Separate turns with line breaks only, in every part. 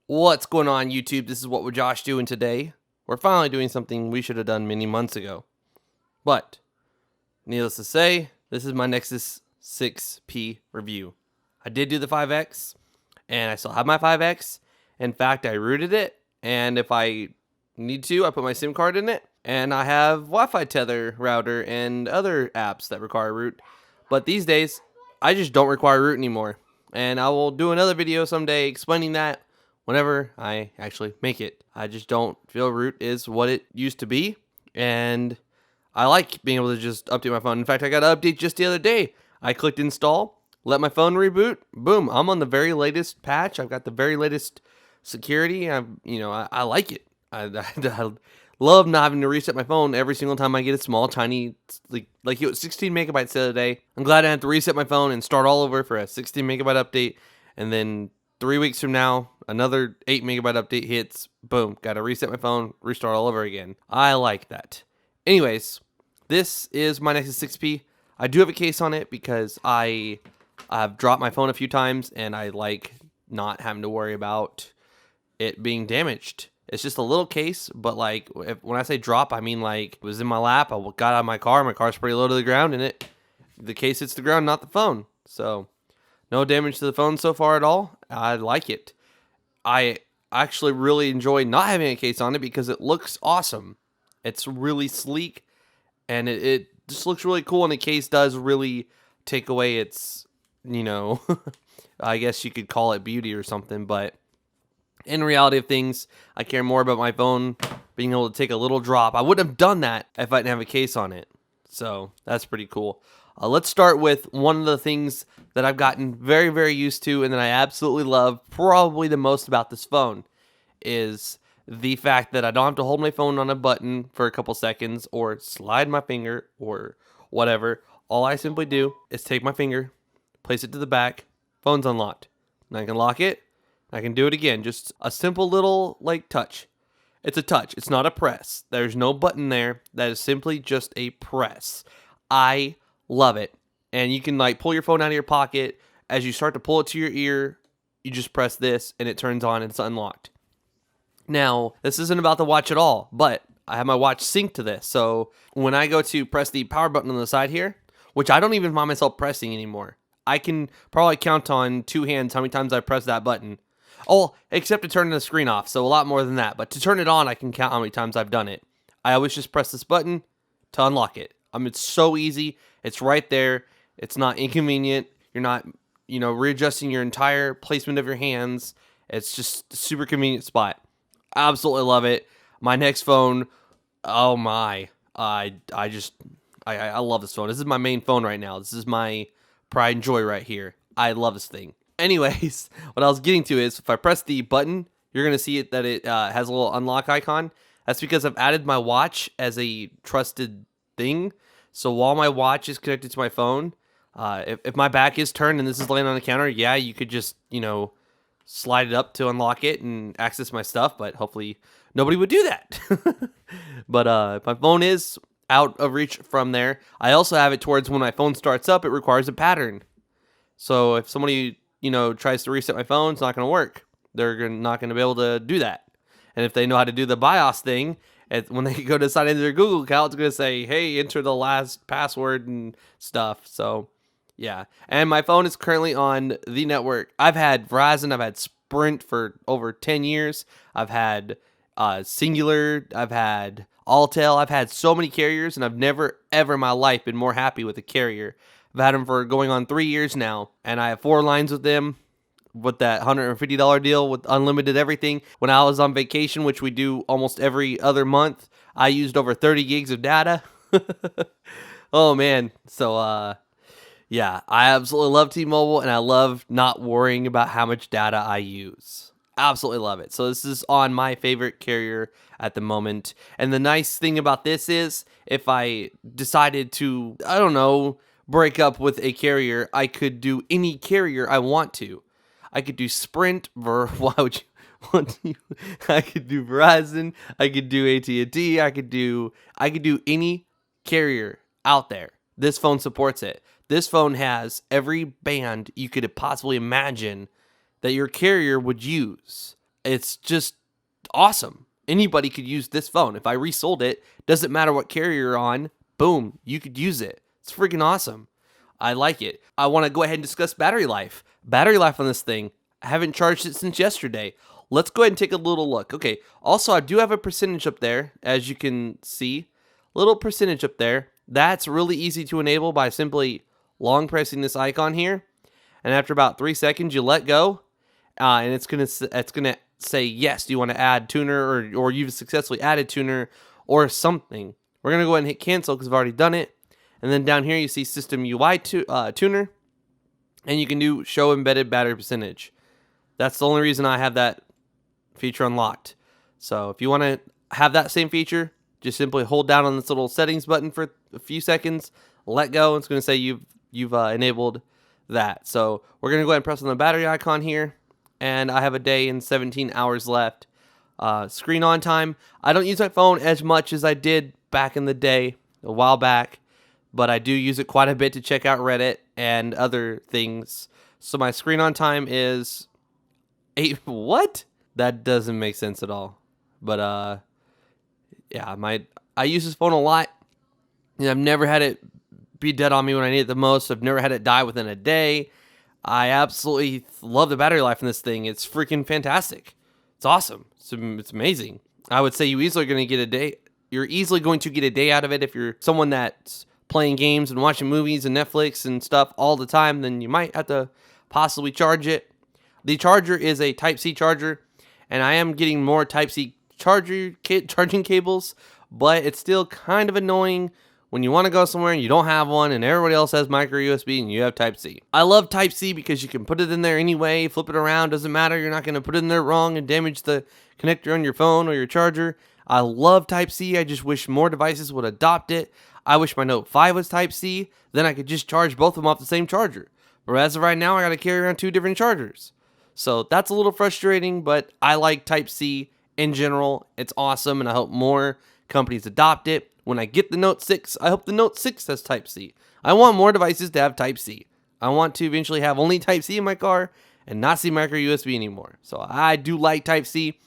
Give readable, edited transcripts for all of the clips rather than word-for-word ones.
What's going on, YouTube? This is What Would Josh Do, and today we're finally doing something we should have done many months ago. But, needless to say, this is my Nexus 6P review. I did do the 5X, and I still have my 5X. In fact, I rooted it, and if I need to, I put my SIM card in it, and I have Wi-Fi tether router and other apps that require root. But these days, I just don't require root anymore, and I will do another video someday explaining that whenever I actually make it. I just don't feel root is what it used to be, and I like being able to just update my phone. In fact, I got an update just the other day. I clicked install, let my phone reboot, boom, I'm on the very latest patch. I've got the very latest security. I like it. I love not having to reset my phone every single time I get a small, tiny, like it was 16 megabytes the other day. I'm glad I had to reset my phone and start all over for a 16 megabyte update, and then 3 weeks from now, another 8 megabyte update hits. Boom, got to reset my phone, restart all over again. I like that. Anyways, this is my Nexus 6P. I do have a case on it because I've dropped my phone a few times, and I like not having to worry about it being damaged. It's just a little case, but like when I say drop, I mean like it was in my lap. I got out of my car. My car's pretty low to the ground, and the case hits the ground, not the phone. So no damage to the phone so far at all. I like it. I actually really enjoy not having a case on it because it looks awesome. It's really sleek, and it just looks really cool, and the case does really take away its, I guess you could call it beauty or something, but in reality of things, I care more about my phone being able to take a little drop. I wouldn't have done that if I didn't have a case on it. So that's pretty cool. Let's start with one of the things that I've gotten very, very used to and that I absolutely love probably the most about this phone is the fact that I don't have to hold my phone on a button for a couple seconds or slide my finger or whatever. All I simply do is take my finger, place it to the back, phone's unlocked. And I can lock it. I can do it again. Just a simple little touch. It's a touch. It's not a press. There's no button there. That is simply just a press. I love it. And you can pull your phone out of your pocket. As you start to pull it to your ear, you just press this and it turns on and it's unlocked. Now, this isn't about the watch at all, but I have my watch synced to this. So when I go to press the power button on the side here, which I don't even find myself pressing anymore, I can probably count on two hands how many times I press that button. Oh, except to turn the screen off, so a lot more than that. But to turn it on, I can count how many times I've done it. I always just press this button to unlock it. It's so easy. It's right there. It's not inconvenient. You're not, readjusting your entire placement of your hands. It's just a super convenient spot. I absolutely love it. My next phone, oh my, I love this phone. This is my main phone right now. This is my pride and joy right here. I love this thing. Anyways, what I was getting to is if I press the button, you're going to see that it has a little unlock icon. That's because I've added my watch as a trusted thing. So while my watch is connected to my phone, if my back is turned and this is laying on the counter, yeah, you could just, slide it up to unlock it and access my stuff. But hopefully nobody would do that. But if my phone is out of reach from there, I also have it towards when my phone starts up, it requires a pattern. So if somebody tries to reset my phone, it's not going to work. They're not going to be able to do that. And if they know how to do the BIOS thing, when they go to sign into their Google account, it's going to say, hey, enter the last password and stuff. So, yeah. And my phone is currently on the network. I've had Verizon. I've had Sprint for over 10 years. I've had Singular. I've had Alltel. I've had so many carriers, and I've never, ever in my life been more happy with a carrier. I've had them for going on 3 years now, and I have 4 lines with them with that $150 deal with unlimited everything. When I was on vacation, which we do almost every other month, I used over 30 gigs of data. Oh, man. So, yeah, I absolutely love T-Mobile, and I love not worrying about how much data I use. Absolutely love it. So this is on my favorite carrier at the moment. And the nice thing about this is if I decided to, break up with a carrier, I could do any carrier I want to. I could do Sprint, why would you want to? I could do Verizon, I could do AT&T, I could do any carrier out there. This phone supports it. This phone has every band you could possibly imagine that your carrier would use. It's just awesome. Anybody could use this phone. If I resold it, doesn't matter what carrier you're on, boom, you could use it. It's freaking awesome. I like it. I want to go ahead and discuss battery life. Battery life on this thing, I haven't charged it since yesterday. Let's go ahead and take a little look. Okay, also I do have a percentage up there, as you can see. Little percentage up there. That's really easy to enable by simply long pressing this icon here. And after about 3 seconds, you let go. And it's gonna say yes. Do you want to add tuner, or you've successfully added tuner or something? We're gonna go ahead and hit cancel because I've already done it. And then down here you see system UI tuner, and you can do show embedded battery percentage. That's the only reason I have that feature unlocked. So if you want to have that same feature, just simply hold down on this little settings button for a few seconds, let go. It's going to say you've enabled that. So we're going to go ahead and press on the battery icon here, and I have a day and 17 hours left. Screen on time. I don't use my phone as much as I did back in the day, a while back, but I do use it quite a bit to check out Reddit and other things. So my screen on time is 8. What? That doesn't make sense at all. But yeah, I use this phone a lot. I've never had it be dead on me when I need it the most. I've never had it die within a day. I absolutely love the battery life in this thing. It's freaking fantastic. It's awesome. It's amazing. I would say you're easily going to get a day out of it if you're someone that's playing games and watching movies and Netflix and stuff all the time. Then you might have to possibly charge it. The charger is a Type-C charger, and I am getting more Type-C charging cables, but it's still kind of annoying when you want to go somewhere and you don't have one, and everybody else has micro USB and you have Type-C. I love Type-C because you can put it in there anyway, flip it around, doesn't matter. You're not going to put it in there wrong and damage the connector on your phone or your charger. I love Type-C. I just wish more devices would adopt it. I wish my Note 5 was Type-C. Then I could just charge both of them off the same charger. But as of right now, I got to carry around 2 different chargers. So that's a little frustrating, but I like Type-C in general. It's awesome, and I hope more companies adopt it. When I get the Note 6, I hope the Note 6 has Type-C. I want more devices to have Type-C. I want to eventually have only Type-C in my car and not see micro USB anymore. So I do like Type-C,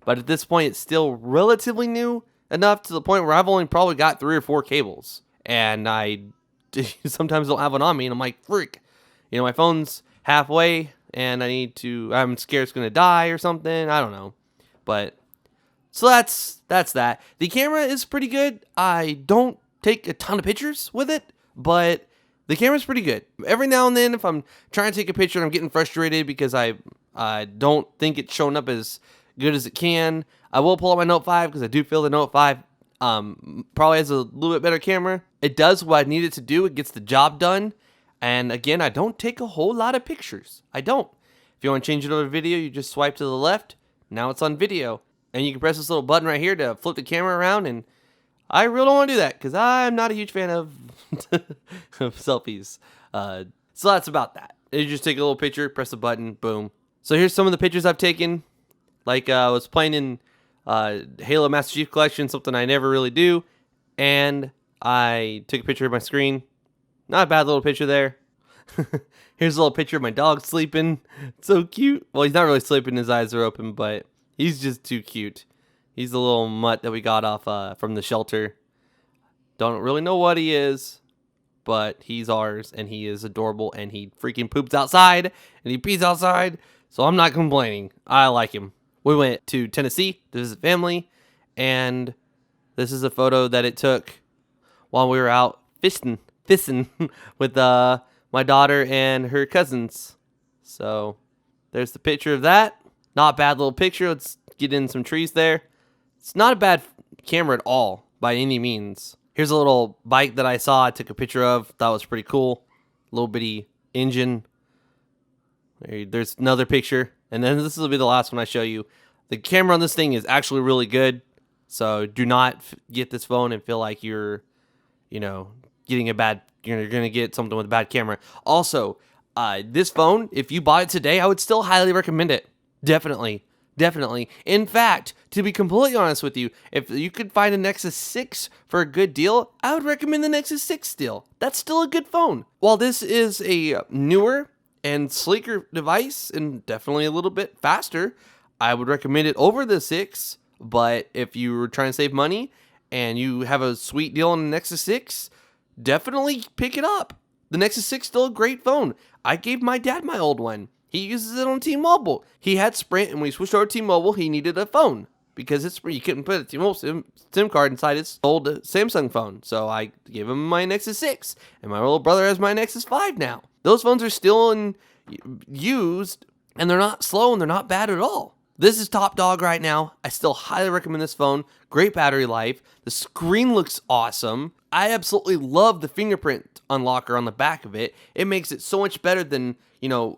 but at this point, it's still relatively new enough to the point where I've only probably got 3 or 4 cables, and I sometimes don't have one on me, and I'm like, frick. My phone's halfway, and I'm scared it's going to die or something. I don't know. But, so that's that. The camera is pretty good. I don't take a ton of pictures with it, but the camera's pretty good. Every now and then, if I'm trying to take a picture and I'm getting frustrated because I don't think it's showing up as good as it can, I will pull out my Note 5 because I do feel the Note 5 probably has a little bit better camera. It does what I need it to do. It gets the job done. And again, I don't take a whole lot of pictures. I don't. If you want to change it over to video, you just swipe to the left. Now it's on video. And you can press this little button right here to flip the camera around. And I really don't want to do that because I'm not a huge fan of selfies. So that's about that. You just take a little picture, press the button, boom. So here's some of the pictures I've taken. Like I was playing in Halo Master Chief Collection, something I never really do. And I took a picture of my screen. Not a bad little picture there. Here's a little picture of my dog sleeping. It's so cute. Well, he's not really sleeping. His eyes are open, but he's just too cute. He's the little mutt that we got off from the shelter. Don't really know what he is, but he's ours, and he is adorable, and he freaking poops outside, and he pees outside, so I'm not complaining. I like him. We went to Tennessee to visit family, and this is a photo that it took while we were out fishing with my daughter and her cousins. So there's the picture of that. Not a bad little picture. Let's get in some trees there. It's not a bad camera at all by any means. Here's a little bike that I saw. I took a picture of. That was pretty cool. Little bitty engine. There's another picture. And then this will be the last one I show you. The camera on this thing is actually really good. So do not get this phone and feel like you're going to get something with a bad camera. Also, this phone, if you bought it today, I would still highly recommend it. Definitely. In fact, to be completely honest with you, if you could find a Nexus 6 for a good deal, I would recommend the Nexus 6 still. That's still a good phone. While this is a newer and sleeker device and definitely a little bit faster, I would recommend it over the 6, but if you were trying to save money and you have a sweet deal on the Nexus 6, definitely pick it up. The Nexus 6 is still a great phone. I gave my dad my old one. He uses it on T-Mobile. He had Sprint, and when he switched over to T-Mobile, he needed a phone because it's you couldn't put a T-Mobile SIM card inside his old Samsung phone. So I gave him my Nexus 6, and my little brother has my Nexus 5 now. Those phones are still used, and they're not slow, and they're not bad at all. This is top dog right now. I still highly recommend this phone. Great battery life. The screen looks awesome. I absolutely love the fingerprint unlocker on the back of it. It makes it so much better than,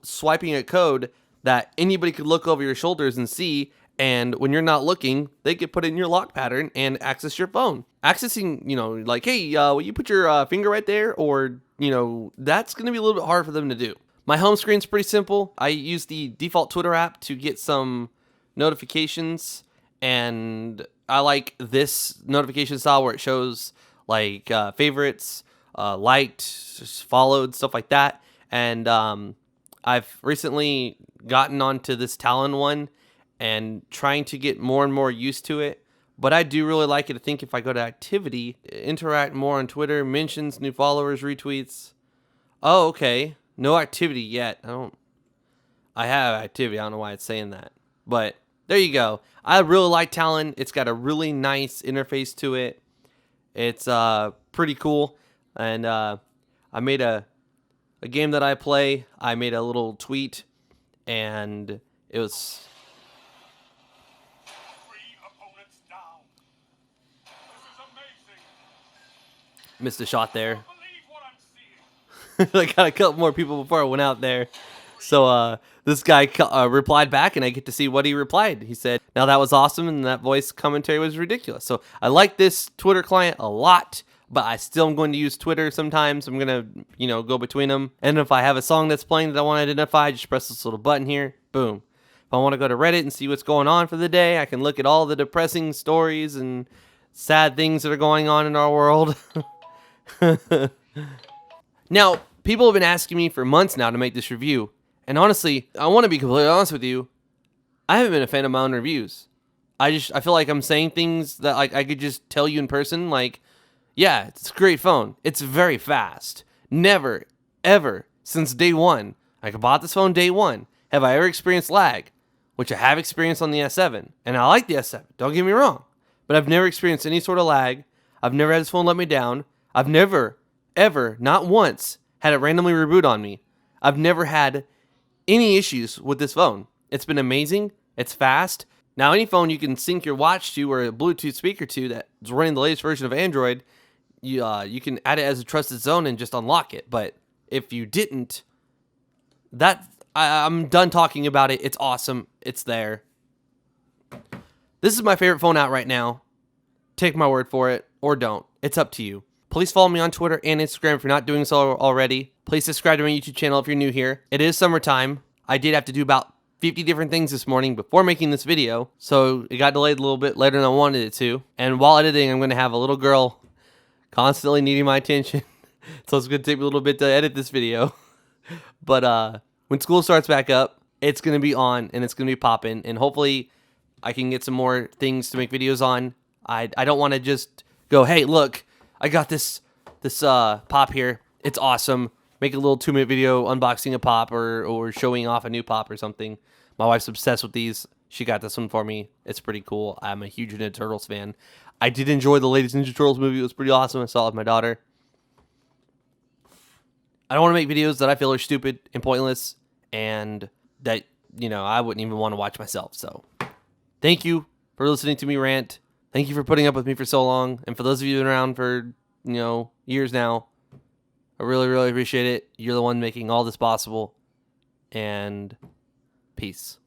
swiping a code that anybody could look over your shoulders and see. And when you're not looking, they could put it in your lock pattern and access your phone. Accessing, like, hey, will you put your finger right there? Or, that's going to be a little bit hard for them to do. My home screen's pretty simple. I use the default Twitter app to get some notifications, and I like this notification style where it shows like favorites, liked, followed, stuff like that. And I've recently gotten onto this Talon one and trying to get more and more used to it. But I do really like it. I think if I go to activity, interact more on Twitter, mentions, new followers, retweets. Oh, okay. No activity yet. I have activity. I don't know why it's saying that. But there you go. I really like Talon. It's got a really nice interface to it. It's pretty cool. And I made a game that I play. I made a little tweet, and it was... Missed a shot there. I got a couple more people before I went out there. So this guy replied back, and I get to see what he replied. He said, "Now that was awesome, and that voice commentary was ridiculous." So I like this Twitter client a lot, but I still am going to use Twitter sometimes. I'm going to, go between them. And if I have a song that's playing that I want to identify, just press this little button here. Boom. If I want to go to Reddit and see what's going on for the day, I can look at all the depressing stories and sad things that are going on in our world. Now, people have been asking me for months now to make this review. And honestly, I want to be completely honest with you. I haven't been a fan of my own reviews. I feel like I'm saying things that like I could just tell you in person. Like, yeah, it's a great phone. It's very fast. Never, ever, since day one, I bought this phone day one, have I ever experienced lag, which I have experienced on the S7. And I like the S7, don't get me wrong. But I've never experienced any sort of lag. I've never had this phone let me down. I've never, ever, not once, had it randomly reboot on me. I've never had any issues with this phone. It's been amazing. It's fast. Now, any phone you can sync your watch to or a Bluetooth speaker to that's running the latest version of Android, you can add it as a trusted zone and just unlock it. But if you didn't, I'm done talking about it. It's awesome. It's there. This is my favorite phone out right now. Take my word for it, or don't. It's up to you. Please follow me on Twitter and Instagram if you're not doing so already. Please subscribe to my YouTube channel if you're new here. It is summertime. I did have to do about 50 different things this morning before making this video, so it got delayed a little bit later than I wanted it to. And while editing, I'm going to have a little girl constantly needing my attention. So it's going to take me a little bit to edit this video. But when school starts back up, it's going to be on and it's going to be popping. And hopefully I can get some more things to make videos on. I don't want to just go, hey, look, I got this pop here. It's awesome. Make a little 2-minute video unboxing a pop or showing off a new pop or something. My wife's obsessed with these. She got this one for me. It's pretty cool. I'm a huge Ninja Turtles fan. I did enjoy the latest Ninja Turtles movie. It was pretty awesome. I saw it with my daughter. I don't want to make videos that I feel are stupid and pointless and that, I wouldn't even want to watch myself. So thank you for listening to me rant. Thank you for putting up with me for so long. And for those of you who've been around for, years now, I really, really appreciate it. You're the one making all this possible. And peace.